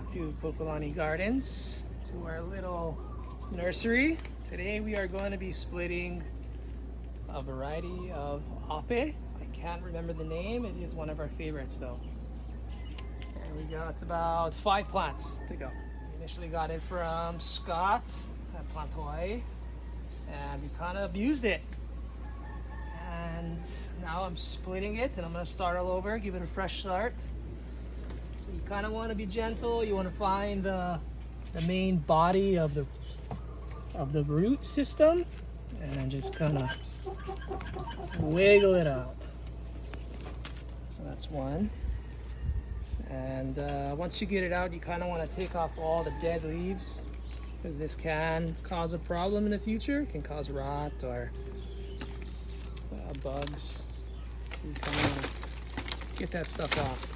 back to Kokolani Gardens, to our little nursery. Today we are going to be splitting a variety of ape. I can't remember the name. It is one of our favorites though. And we got about 5 plants to go. We initially got it from Scott at Plant Hawaii, and we kind of abused it. And now I'm splitting it, and I'm going to start all over, give it a fresh start. So you kind of want to be gentle. You want to find the main body of the root system, and then just kind of wiggle it out. So that's one. And once you get it out, you kind of want to take off all the dead leaves, because this can cause a problem in the future. It can cause rot or bugs. So you kind of want to get that stuff off.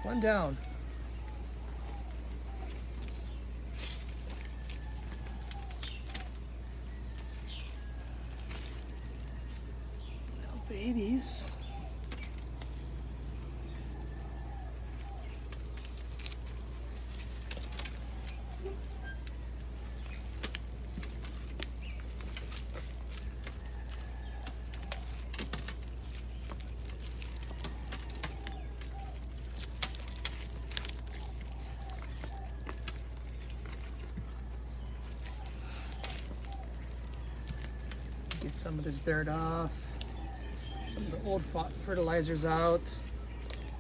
One down. Now babies. Get some of this dirt off, some of the old fertilizers out.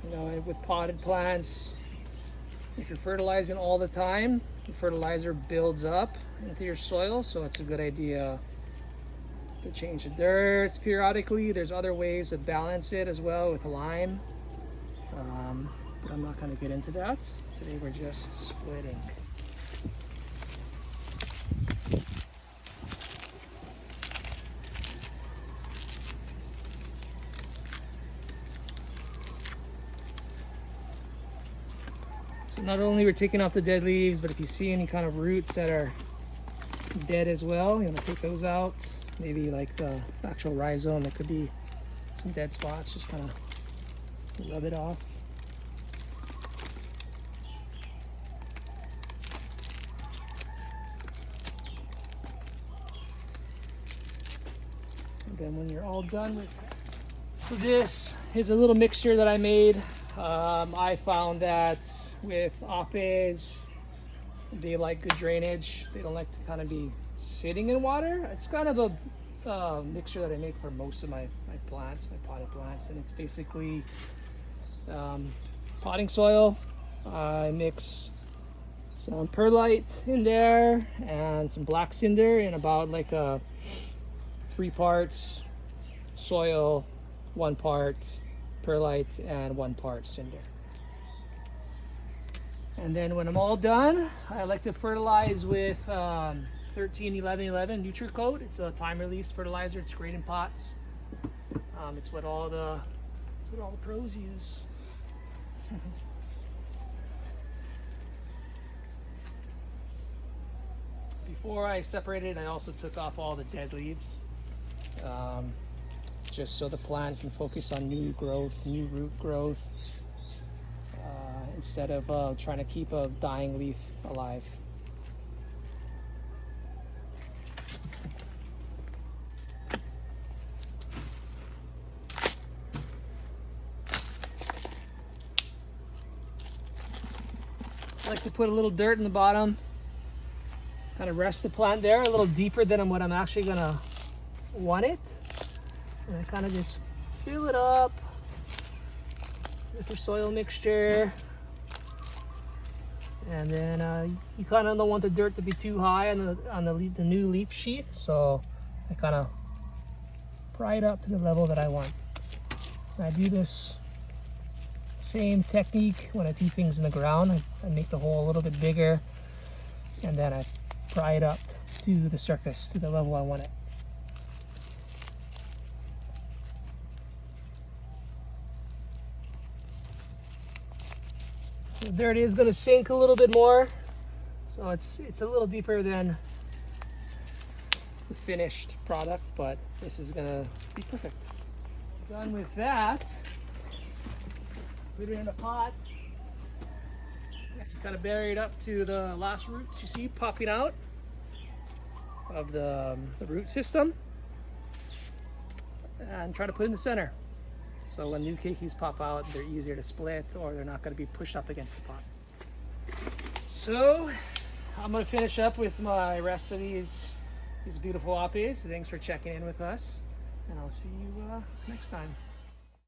You know, with potted plants, if you're fertilizing all the time, the fertilizer builds up into your soil, so it's a good idea to change the dirt periodically. There's other ways to balance it as well with lime, but I'm not going to get into that. Today we're just splitting. So not only we're taking off the dead leaves, but if you see any kind of roots that are dead as well, you want to take those out. Maybe like the actual rhizome, it could be some dead spots, just kind of rub it off. And then when you're all done with it. So this is a little mixture that I made. I found that with apes, they like good drainage. They don't like to kind of be sitting in water. It's kind of a mixture that I make for most of my plants, my potted plants, and it's basically potting soil. I mix some perlite in there and some black cinder in about like 3 parts soil, 1 part perlite, and 1 part cinder. And then when I'm all done, I like to fertilize with 13-11-11 Nutri-Coat. It's a time release fertilizer. It's great in pots. It's what all the pros use. Before I separated, I also took off all the dead leaves, just so the plant can focus on new growth, new root growth, instead of trying to keep a dying leaf alive. I like to put a little dirt in the bottom, kind of rest the plant there a little deeper than what I'm actually gonna want it. And I kind of just fill it up with your soil mixture. And then you kind of don't want the dirt to be too high on the new leaf sheath, so I kind of pry it up to the level that I want. And I do this same technique when I do things in the ground. I make the hole a little bit bigger, and then I pry it up to the surface, to the level I want it. So the dirt is going to sink a little bit more, So it's a little deeper than the finished product, but this is gonna be perfect. Done with that, put it in a pot. Kind of bury it up to the last roots you see popping out of the root system, and try to put it in the center. So when new keikis pop out, they're easier to split, or they're not going to be pushed up against the pot. So I'm going to finish up with my rest of these beautiful apes. Thanks for checking in with us, and I'll see you next time.